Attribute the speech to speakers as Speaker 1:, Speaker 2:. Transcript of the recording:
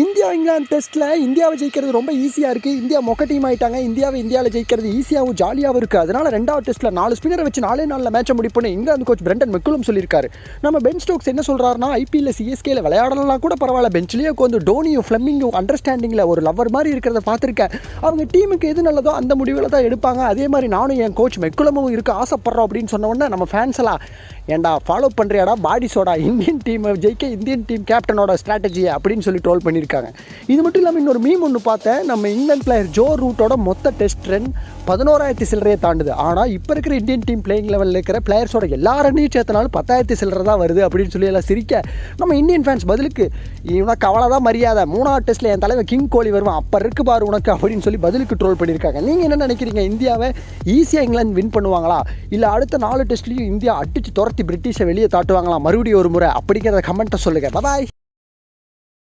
Speaker 1: India England டெஸ்ட்டில் இந்தியாவை ஜெயிக்கிறது ரொம்ப ஈஸியாக இருக்குது. இந்தியா மொக்க டீம் ஆகிட்டாங்க. இந்தியாவில் ஜெயிக்கிறது ஈஸியாகவும் ஜாலியாகவும் இருக்குது. அதனால் ரெண்டாவது டெஸ்ட்டில் 4 ஸ்பின்னரை வச்சு 4 நாளில் மேட்சை முடிப்போன்னு இங்கிலாந்து கோச் பிரெண்டன் மெக்குலம் சொல்லியிருக்காரு. நம்ம பென் ஸ்டோக்ஸ் என்ன சொல்கிறாருன்னா, ஐபிஎல் சிஎஸ்கேல விளையாடலாம் கூட பரவாயில்ல, பெஞ்சிலேயே உட்காந்து டோனியும் ஃப்ளெமிங்கும் அண்டர்ஸ்டாண்டிங்கில் ஒரு லவர் மாதிரி இருக்கிறத பார்த்துருக்கேன். அவங்க டீமுக்கு எது நல்லதோ அந்த முடிவில் தான் எடுப்பாங்க. அதே மாதிரி நானும் என் கோச் மெக்குலமும் இருக்க ஆசைப்பட்றோம் அப்படின்னு சொன்ன உடனே நம்ம ஃபேன்ஸ் எல்லாம், ஏன்டா ஃபாலோ பண்ணுறியாடா பாடிஸோட இந்தியன் டீமை ஜெயிக்க இந்தியன் டீம் கேப்டனோட ஸ்ட்ராட்டஜியை அப்படின்னு சொல்லி ட்ரோல் பண்ணியிருக்காங்க. இது மட்டும் இல்லாமல் இன்னொரு மீம் ஒன்று பார்த்தேன். நம்ம இங்கிலாந்து பிளேயர் ஜோ ரூட்டோட மொத்த டெஸ்ட் ரன் 11,000 சில்லறையை தாண்டுது. ஆனால் இப்போ இருக்கிற இந்தியன் டீம் பிளேயிங் லெவலில் இருக்கிற பிளேயர்ஸோட எல்லா ரன்னையும் சேர்த்தனாலும் 10,000 சில்லறை தான் வருது அப்படின்னு சொல்லி எல்லாம் சிரிக்க, நம்ம இந்தியன் ஃபேன்ஸ் பதிலுக்கு, இவனுக்கு அவ்வளோ தான் மரியாதை, 3வது டெஸ்ட்டில் என் தலைவர் கிங் கோலி வருவான், அப்போ இருக்கு பாரு உனக்கு அப்படின்னு சொல்லி பதிலுக்கு ட்ரோல் பண்ணியிருக்காங்க. நீங்கள் என்ன நினைக்கிறீங்க? இந்தியாவை ஈஸியாக இங்கிலாந்து வின் பண்ணுவாங்களா, இல்லை அடுத்த 4 டெஸ்ட்லையும் இந்தியா அடித்து துரத்தி பிரிட்டிஷை வெளியே தாட்டுவாங்களா மறுபடியும் ஒரு முறை? அப்படிங்கிறத கமெண்ட்டை சொல்லுங்கள். பாய்.